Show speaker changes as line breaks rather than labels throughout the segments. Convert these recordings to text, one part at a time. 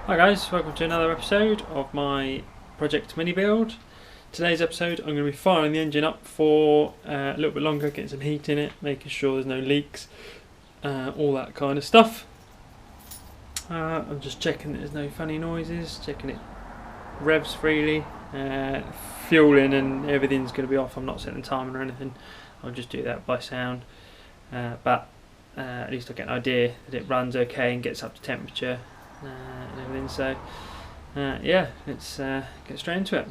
Hi guys, welcome to another episode of my project mini build. Today's episode I'm going to be firing the engine up for a little bit longer, getting some heat in it, making sure there's no leaks, all that kind of stuff. I'm just checking that there's no funny noises, checking it revs freely, fueling and everything's going to be off. I'm not setting the timer or anything, I'll just do that by sound, but at least I get an idea that it runs okay and gets up to temperature and everything. So yeah, let's get straight into it.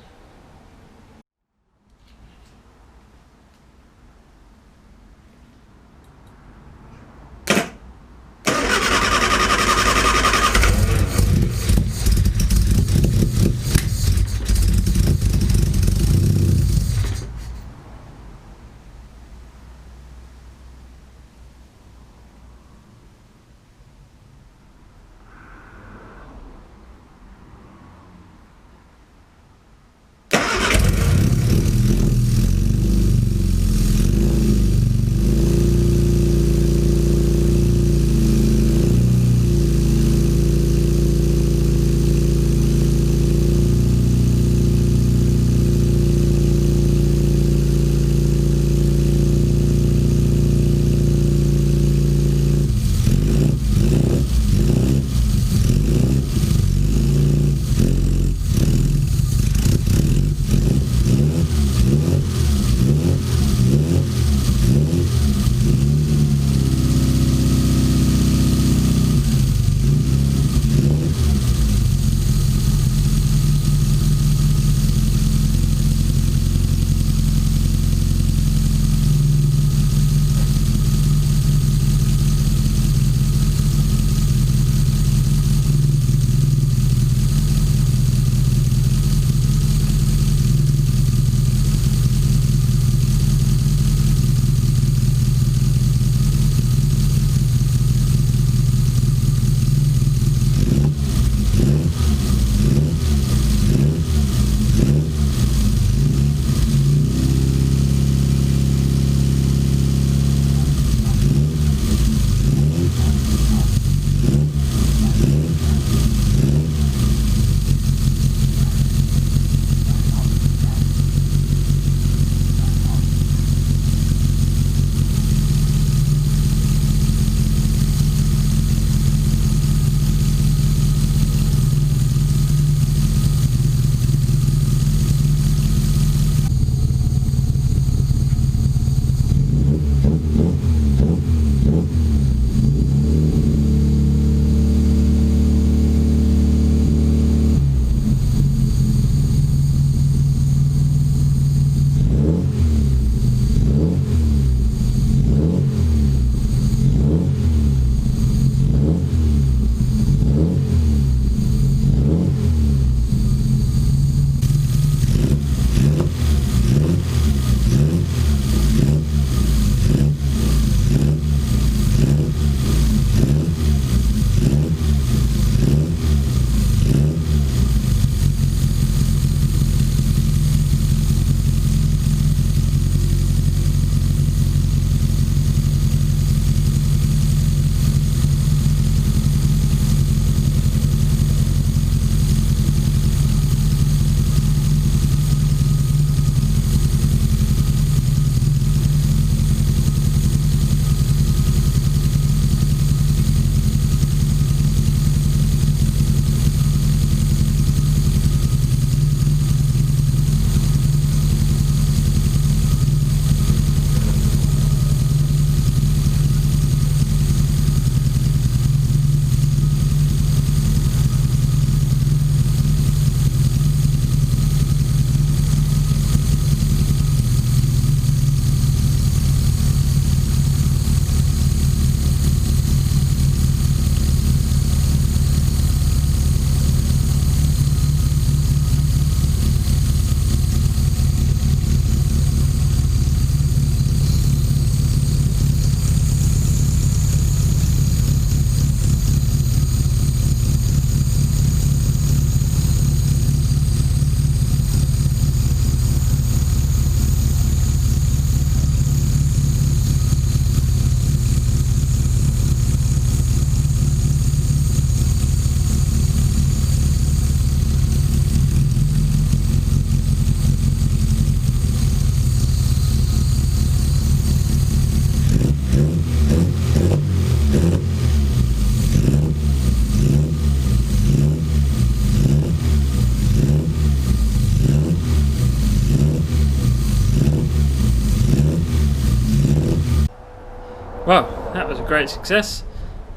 Well, that was a great success.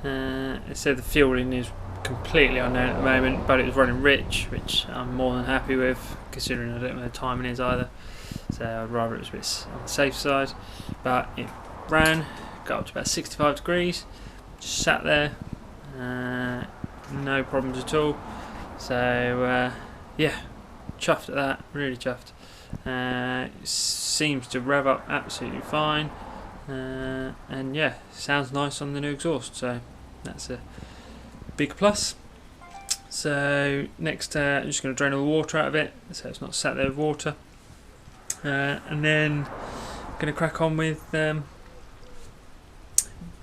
It said the fueling is completely unknown at the moment, but it was running rich, which I'm more than happy with, considering I don't know what the timing is either. So I'd rather it was a bit on the safe side. But it ran, got up to about 65 degrees, just sat there, no problems at all. So yeah, chuffed at that, really chuffed. It seems to rev up absolutely fine. And yeah, sounds nice on the new exhaust, so that's a big plus. So next I'm just going to drain all the water out of it so it's not sat there with water, and then I'm going to crack on with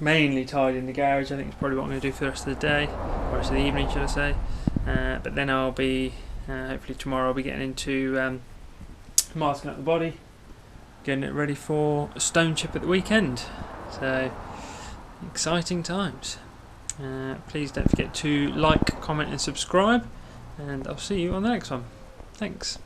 mainly tidying the garage. I think it's probably what I'm going to do for the rest of the day, or rest of the evening should I say, but then I'll be hopefully tomorrow I'll be getting into masking up the body, getting it ready for a stone chip at the weekend. So exciting times. Please don't forget to like, comment and subscribe, and I'll see you on the next one. Thanks.